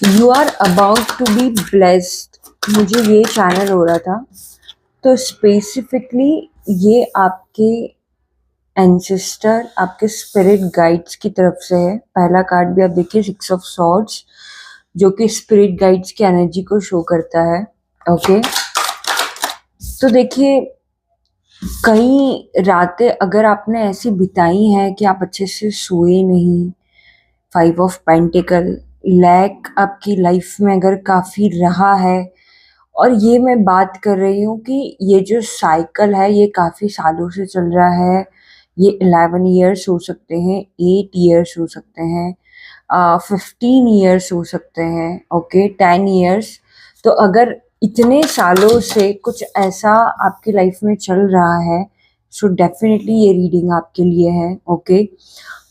You are about to be blessed, मुझे ये channel हो रहा था। तो स्पेसिफिकली ये आपके एंसेस्टर, आपके स्पिरिट गाइड्स की तरफ से है। पहला कार्ड भी आप देखिए, 6 ऑफ सॉर्ड्स, जो कि स्पिरिट गाइड्स की एनर्जी को शो करता है। ओके, तो देखिए, कई रातें अगर आपने ऐसी बिताई हैं कि आप अच्छे से सोए नहीं, 5 ऑफ पेंटिकल, लैक आपकी लाइफ में अगर काफ़ी रहा है, और ये मैं बात कर रही हूँ कि ये जो साइकिल है ये काफ़ी सालों से चल रहा है। ये 11 ईयर्स हो सकते हैं, 8 ईयर्स हो सकते हैं, 15 ईयर्स हो सकते हैं, ओके, 10 ईयर्स। तो अगर इतने सालों से कुछ ऐसा आपकी लाइफ में चल रहा है, सो डेफिनेटली ये रीडिंग आपके लिए है। ओके,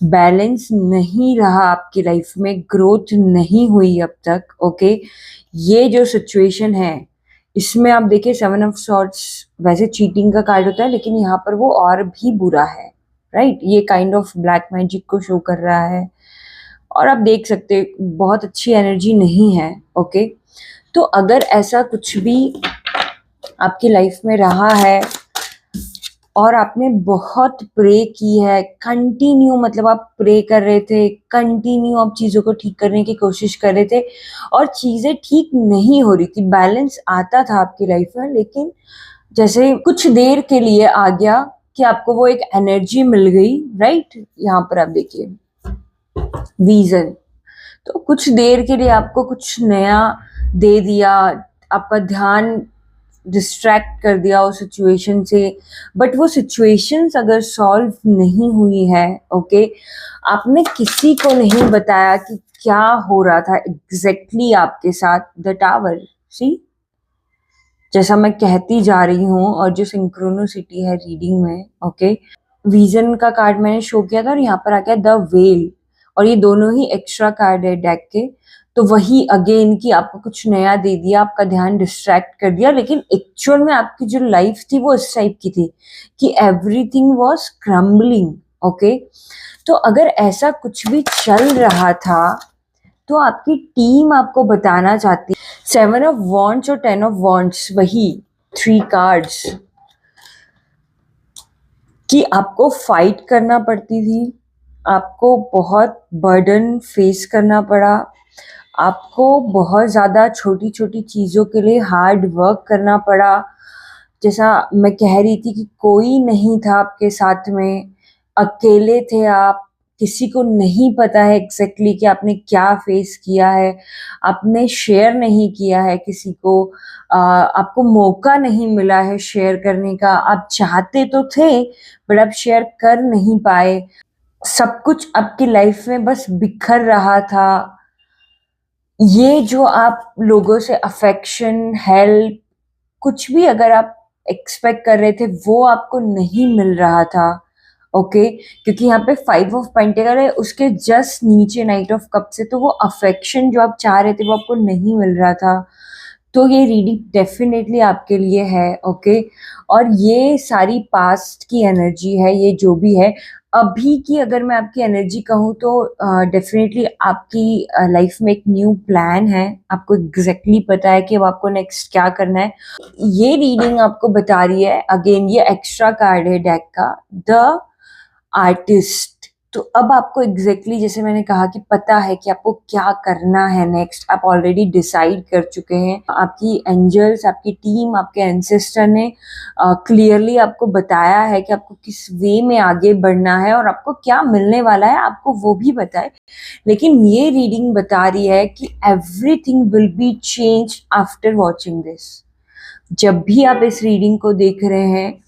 बैलेंस नहीं रहा आपकी लाइफ में, ग्रोथ नहीं हुई अब तक। ओके, ये जो सिचुएशन है इसमें आप देखिए, 7 ऑफ सॉर्ड्स वैसे चीटिंग का कार्ड होता है, लेकिन यहाँ पर वो और भी बुरा है, राइट? ये काइंड ऑफ ब्लैक मैजिक को शो कर रहा है, और आप देख सकते बहुत अच्छी एनर्जी नहीं है। ओके, तो अगर ऐसा कुछ भी आपकी लाइफ में रहा है और आपने बहुत प्रे की है, कंटिन्यू, मतलब आप प्रे कर रहे थे, कंटिन्यू आप चीज़ों को ठीक करने की कोशिश कर रहे थे और चीज़ें ठीक नहीं हो रही थी, बैलेंस आता था आपकी लाइफ में, लेकिन जैसे कुछ देर के लिए आ गया कि आपको वो एक एनर्जी मिल गई, राइट? यहाँ पर आप देखिए विजन, तो कुछ देर के लिए आपको कुछ नया दे दिया, आपका ध्यान डिस्ट्रैक्ट कर दिया उस सिचुएशन से, बट वो सिचुएशंस अगर सॉल्व नहीं हुई है, ओके, आपने किसी को नहीं बताया कि क्या हो रहा था एग्जैक्टली आपके साथ। द टावर, सी, जैसा मैं कहती जा रही हूँ, और जो सिंक्रोनिसिटी है रीडिंग में, ओके, विजन का कार्ड मैंने शो किया था और यहाँ पर आ गया द वेल, और ये दोनों ही एक्स्ट्रा कार्ड है डेक के। तो वही अगेन कि आपको कुछ नया दे दिया, आपका ध्यान डिस्ट्रैक्ट कर दिया, लेकिन एक्चुअल में आपकी जो लाइफ थी वो इस टाइप की थी कि एवरीथिंग वाज क्रम्बलिंग। ओके, तो अगर ऐसा कुछ भी चल रहा था तो आपकी टीम आपको बताना चाहती, 7 ऑफ वॉन्ड्स और 10 ऑफ वॉन्ड्स, वही 3 कार्ड्स, कि आपको फाइट करना पड़ती थी, आपको बहुत बर्डन फेस करना पड़ा, आपको बहुत ज़्यादा छोटी छोटी चीज़ों के लिए हार्ड वर्क करना पड़ा। जैसा मैं कह रही थी कि कोई नहीं था आपके साथ में, अकेले थे आप, किसी को नहीं पता है एग्जैक्टली कि आपने क्या फेस किया है, आपने शेयर नहीं किया है किसी को, आपको मौका नहीं मिला है शेयर करने का, आप चाहते तो थे बट आप शेयर कर नहीं पाए, सब कुछ आपकी लाइफ में बस बिखर रहा था। ये जो आप लोगों से अफेक्शन, हेल्प, कुछ भी अगर आप एक्सपेक्ट कर रहे थे वो आपको नहीं मिल रहा था। ओके, क्योंकि यहाँ पे 5 ऑफ पेंटिकल है, उसके जस्ट नीचे नाइट ऑफ कप से, तो वो अफेक्शन जो आप चाह रहे थे वो आपको नहीं मिल रहा था। तो ये रीडिंग डेफिनेटली आपके लिए है। ओके, और ये सारी पास्ट की एनर्जी है, ये जो भी है अभी की, अगर मैं आपकी एनर्जी कहूँ तो डेफिनेटली आपकी लाइफ में एक न्यू प्लान है, आपको एग्जैक्टली पता है कि अब आपको नेक्स्ट क्या करना है। ये रीडिंग आपको बता रही है, अगेन ये एक्स्ट्रा कार्ड है डेक का, द आर्टिस्ट। तो अब आपको एग्जैक्टली जैसे मैंने कहा कि पता है कि आपको क्या करना है नेक्स्ट, आप ऑलरेडी डिसाइड कर चुके हैं, आपकी एंजल्स, आपकी टीम, आपके एंसेस्टर ने क्लियरली आपको बताया है कि आपको किस वे में आगे बढ़ना है और आपको क्या मिलने वाला है, आपको वो भी पता है। लेकिन ये रीडिंग बता रही है कि everything will be change after watching this. जब भी आप इस रीडिंग को देख रहे हैं,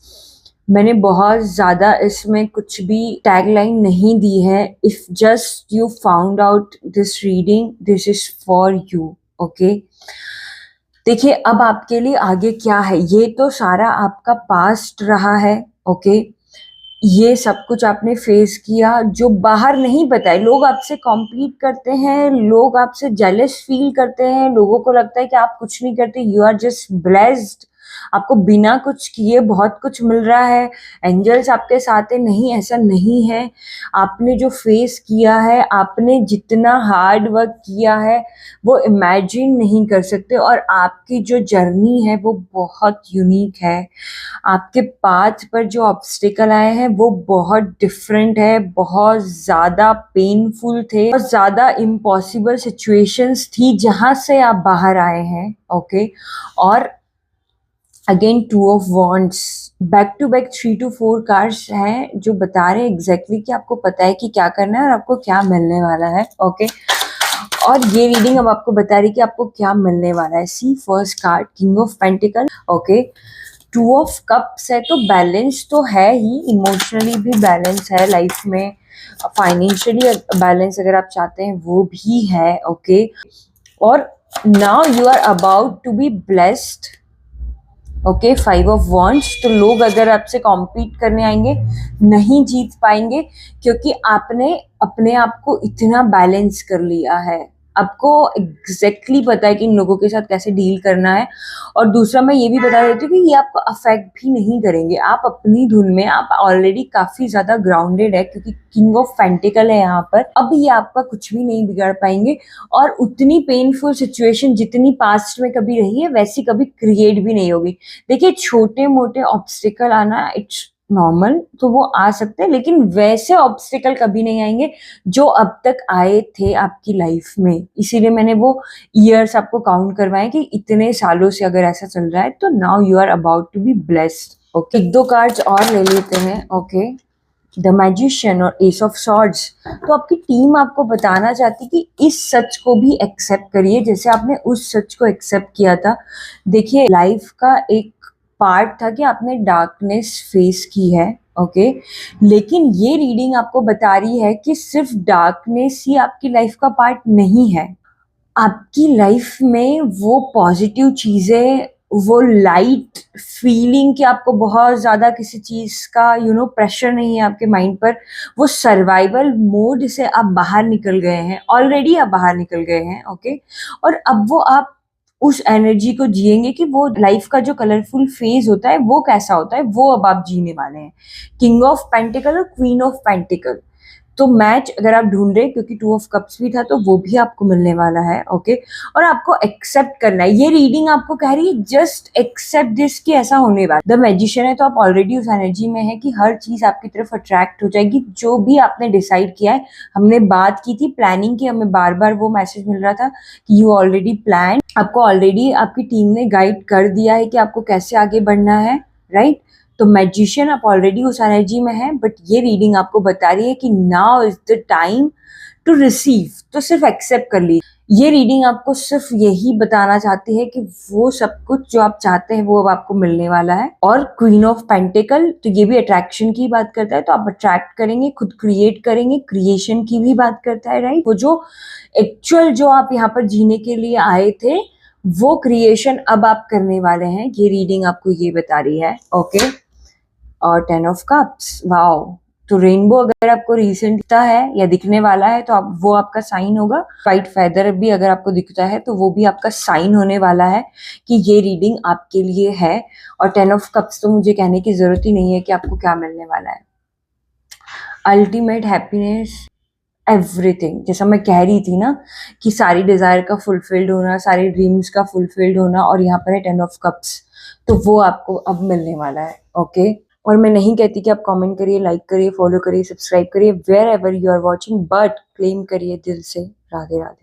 मैंने बहुत ज़्यादा इसमें कुछ भी टैगलाइन नहीं दी है। If just you found out this reading, this is for you. Okay, देखिए अब आपके लिए आगे क्या है, ये तो सारा आपका पास्ट रहा है। ओके, ये सब कुछ आपने फेस किया जो बाहर नहीं पता है, लोग आपसे कॉम्पीट करते हैं, लोग आपसे जेलस फील करते हैं, लोगों को लगता है कि आप कुछ नहीं करते, यू आर जस्ट ब्लेस्ड, आपको बिना कुछ किए बहुत कुछ मिल रहा है, एंजल्स आपके साथ है, नहीं ऐसा नहीं है। आपने जो फेस किया है, आपने जितना हार्ड वर्क किया है वो इमेजिन नहीं कर सकते, और आपकी जो जर्नी है वो बहुत यूनिक है। आपके पाथ पर जो ऑब्स्टिकल आए हैं वो बहुत डिफरेंट है, बहुत ज़्यादा पेनफुल थे, बहुत ज़्यादा इम्पॉसिबल सिचुएशंस थी जहाँ से आप बाहर आए हैं। ओके, और again two of wands, back to back 3 to 4 cards हैं जो बता रहे हैं एग्जैक्टली कि आपको पता है कि क्या करना है और आपको क्या मिलने वाला है। ओके, और ये रीडिंग अब आपको बता रही है कि आपको क्या मिलने वाला है। See first card, king of pentacle. Okay, 2 of cups है, तो बैलेंस तो है ही, इमोशनली भी बैलेंस है लाइफ में, फाइनेंशियली बैलेंस अगर आप चाहते हैं वो भी है। ओके, और now you are about to be blessed. Okay, 5 of Wands, तो लोग अगर आपसे कॉम्पीट करने आएंगे नहीं जीत पाएंगे, क्योंकि आपने अपने आप को इतना बैलेंस कर लिया है। आपको एग्जैक्टली पता है कि इन लोगों के साथ कैसे डील करना है। और दूसरा मैं ये भी बता देती हूँ कि ये आपको अफेक्ट भी नहीं करेंगे, आप अपनी धुन में, आप ऑलरेडी काफी ज्यादा ग्राउंडेड है, क्योंकि किंग ऑफ पेंटिकल है यहाँ पर। अब ये आपका कुछ भी नहीं बिगाड़ पाएंगे, और उतनी पेनफुल सिचुएशन जितनी पास्ट में कभी रही है वैसी कभी क्रिएट भी नहीं होगी। देखिए, छोटे मोटे ऑब्स्टिकल आना इट्स नॉर्मल, तो वो आ सकते हैं, लेकिन वैसे ऑब्स्टिकल कभी नहीं आएंगे जो अब तक आए थे आपकी लाइफ में। इसीलिए मैंने वो ईयर्स आपको काउंट करवाए कि इतने सालों से अगर ऐसा चल रहा है तो now you are about to be blessed. Okay, 1-2 cards और ले लेते हैं। ओके, द मैजिशियन और एस ऑफ सॉर्ड्स। तो आपकी टीम आपको बताना चाहती कि इस सच को भी एक्सेप्ट करिए जैसे आपने उस सच को एक्सेप्ट किया था। देखिए, लाइफ का एक पार्ट था कि आपने डार्कनेस फेस की है। ओके, लेकिन ये रीडिंग आपको बता रही है कि सिर्फ डार्कनेस ही आपकी लाइफ का पार्ट नहीं है। आपकी लाइफ में वो पॉजिटिव चीजें, वो लाइट फीलिंग कि आपको बहुत ज्यादा किसी चीज का प्रेशर नहीं है आपके माइंड पर, वो सर्वाइवल मोड से आप बाहर निकल गए हैं, ऑलरेडी आप बाहर निकल गए हैं। ओके, और अब वो आप उस एनर्जी को जिएंगे कि वो लाइफ का जो कलरफुल फेज होता है वो कैसा होता है, वो अब आप जीने वाले हैं। किंग ऑफ पेंटिकल और क्वीन ऑफ पेंटिकल, तो मैच अगर आप ढूंढ रहे हैं, क्योंकि 2 of कप्स भी था तो वो भी आपको मिलने वाला है। ओके, और आपको एक्सेप्ट करना है। ये रीडिंग आपको कह रही है जस्ट एक्सेप्ट दिस कि ऐसा होने वाला। द मैजिशियन है तो आप ऑलरेडी उस एनर्जी में है कि हर चीज आपकी तरफ अट्रैक्ट हो जाएगी, जो भी आपने डिसाइड किया है। हमने बात की थी प्लानिंग की, हमें बार बार वो मैसेज मिल रहा था कि यू ऑलरेडी प्लान, आपको ऑलरेडी आपकी टीम ने गाइड कर दिया है कि आपको कैसे आगे बढ़ना है। राइट, तो मैजिशियन आप ऑलरेडी उस एनर्जी में है, बट ये रीडिंग आपको बता रही है कि now is the time to receive, तो सिर्फ एक्सेप्ट कर लीजिए। ये रीडिंग आपको सिर्फ यही बताना चाहती है कि वो सब कुछ जो आप चाहते हैं वो अब आपको मिलने वाला है। और क्वीन ऑफ पेंटिकल, तो ये भी अट्रैक्शन की बात करता है, तो आप अट्रैक्ट करेंगे, खुद क्रिएट करेंगे, क्रिएशन की भी बात करता है। राइट, वो जो एक्चुअल जो आप यहाँ पर जीने के लिए आए थे वो क्रिएशन अब आप करने वाले हैं, ये रीडिंग आपको ये बता रही है। ओके, और 10 of कप्स, वाओ, तो रेनबो अगर आपको रिसेंट दिखता है या दिखने वाला है तो आप वो आपका साइन होगा। वाइट फेदर भी अगर आपको दिखता है तो वो भी आपका साइन होने वाला है कि ये रीडिंग आपके लिए है। और 10 of कप्स तो मुझे कहने की जरूरत ही नहीं है कि आपको क्या मिलने वाला है। अल्टीमेट हैप्पीनेस, एवरीथिंग, जैसा मैं कह रही थी ना कि सारी डिजायर का फुलफिल्ड होना, सारी ड्रीम्स का फुलफिल्ड होना, और यहाँ पर है 10 of कप्स, तो वो आपको अब मिलने वाला है। ओके, और मैं नहीं कहती कि आप कमेंट करिए, लाइक करिए, फॉलो करिए, सब्सक्राइब करिए wherever you are watching, but claim करिए दिल से राधे राधे।